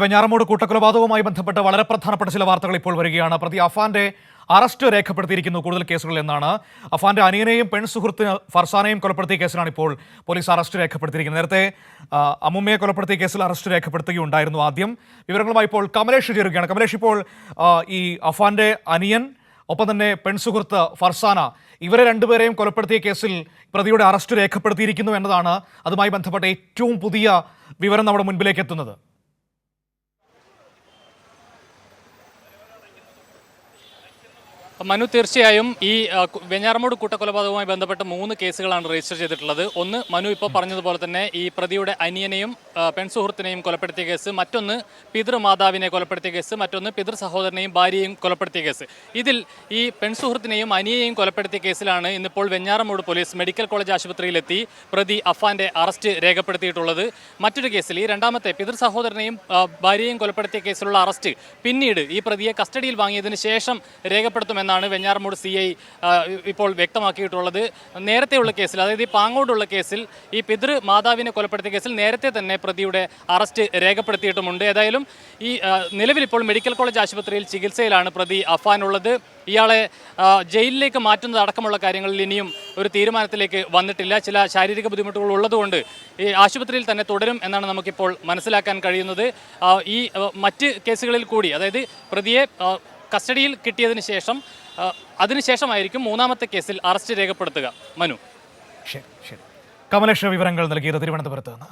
വെഞ്ഞാറമൂട് കൂട്ടക്കൊലപാതകവുമായി ബന്ധപ്പെട്ട് വളരെ പ്രധാനപ്പെട്ട ചില വാർത്തകൾ ഇപ്പോൾ വരികയാണ്. പ്രതി അഫാന്റെ അറസ്റ്റ് രേഖപ്പെടുത്തിയിരിക്കുന്നു കൂടുതൽ കേസുകളിൽ എന്നാണ്. അഫാന്റെ അനിയനെയും പെൺസുഹൃത്തിന് ഫർസാനെയും കൊലപ്പെടുത്തിയ കേസിലാണ് ഇപ്പോൾ പോലീസ് അറസ്റ്റ് രേഖപ്പെടുത്തിയിരിക്കുന്നത്. നേരത്തെ അമ്മുമ്മയെ കൊലപ്പെടുത്തിയ കേസിൽ അറസ്റ്റ് രേഖപ്പെടുത്തുകയുണ്ടായിരുന്നു. ആദ്യം വിവരങ്ങളുമായി ഇപ്പോൾ കമലേഷ് ചേരുകയാണ്. കമലേഷ്, ഇപ്പോൾ ഈ അഫാന്റെ അനിയൻ ഒപ്പം തന്നെ പെൺസുഹൃത്ത് ഫർസാന, ഇവരെ രണ്ടുപേരെയും കൊലപ്പെടുത്തിയ കേസിൽ പ്രതിയുടെ അറസ്റ്റ് രേഖപ്പെടുത്തിയിരിക്കുന്നു എന്നതാണ് അതുമായി ബന്ധപ്പെട്ട ഏറ്റവും പുതിയ വിവരം നമ്മുടെ മുൻപിലേക്ക് എത്തുന്നത്. മനു, തീർച്ചയായും ഈ വെഞ്ഞാറമൂട് കൂട്ടക്കൊലപാതകവുമായി ബന്ധപ്പെട്ട് 3 കേസുകളാണ് രജിസ്റ്റർ ചെയ്തിട്ടുള്ളത്. ഒന്ന്, മനു ഇപ്പോൾ പറഞ്ഞതുപോലെ തന്നെ ഈ പ്രതിയുടെ അനിയനെയും പെൺസുഹൃത്തിനെയും കൊലപ്പെടുത്തിയ കേസ്, മറ്റൊന്ന് പിതൃമാതാവിനെ കൊലപ്പെടുത്തിയ കേസ്, മറ്റൊന്ന് പിതൃ സഹോദരനെയും ഭാര്യയെയും കൊലപ്പെടുത്തിയ കേസ്. ഇതിൽ ഈ പെൺസുഹൃത്തിനെയും അനിയനെയും കൊലപ്പെടുത്തിയ കേസിലാണ് ഇന്നിപ്പോൾ വെഞ്ഞാറമൂട് പോലീസ് മെഡിക്കൽ കോളേജ് ആശുപത്രിയിലെത്തി പ്രതി അഫാന്റെ അറസ്റ്റ് രേഖപ്പെടുത്തിയിട്ടുള്ളത്. മറ്റൊരു കേസിൽ ഈ രണ്ടാമത്തെ പിതൃ സഹോദരനെയും ഭാര്യയെയും കൊലപ്പെടുത്തിയ കേസിലുള്ള അറസ്റ്റ് പിന്നീട് ഈ പ്രതിയെ കസ്റ്റഡിയിൽ വാങ്ങിയതിന് ശേഷം രേഖപ്പെടുത്തുമെന്ന് വെഞ്ഞാറമൂട് CI ഇപ്പോൾ വ്യക്തമാക്കിയിട്ടുള്ളത്. നേരത്തെയുള്ള കേസിൽ, അതായത് ഈ പാങ്ങോടുള്ള കേസിൽ ഈ പിതൃ മാതാവിനെ കൊലപ്പെടുത്തിയ കേസിൽ നേരത്തെ തന്നെ പ്രതിയുടെ അറസ്റ്റ് രേഖപ്പെടുത്തിയിട്ടുമുണ്ട്. ഏതായാലും ഈ നിലവിൽ ഇപ്പോൾ മെഡിക്കൽ കോളേജ് ആശുപത്രിയിൽ ചികിത്സയിലാണ് പ്രതി അഫാനുള്ളത്. ഇയാളെ ജയിലിലേക്ക് മാറ്റുന്നത് അടക്കമുള്ള കാര്യങ്ങളിൽ ഇനിയും ഒരു തീരുമാനത്തിലേക്ക് വന്നിട്ടില്ല. ചില ശാരീരിക ബുദ്ധിമുട്ടുകൾ ഉള്ളതുകൊണ്ട് ഈ ആശുപത്രിയിൽ തന്നെ തുടരും എന്നാണ് നമുക്കിപ്പോൾ മനസ്സിലാക്കാൻ കഴിയുന്നത്. ഈ മറ്റ് കേസുകളിൽ കൂടി, അതായത് പ്രതിയെ കസ്റ്റഡിയിൽ കിട്ടിയതിന് ശേഷം അതിനുശേഷമായിരിക്കും 3ാമത്തെ കേസിൽ അറസ്റ്റ് രേഖപ്പെടുത്തുക. മനു, ശരി. കമലേഷ് വിവരങ്ങൾ നൽകിയത് തിരുവനന്തപുരത്ത് നിന്ന്.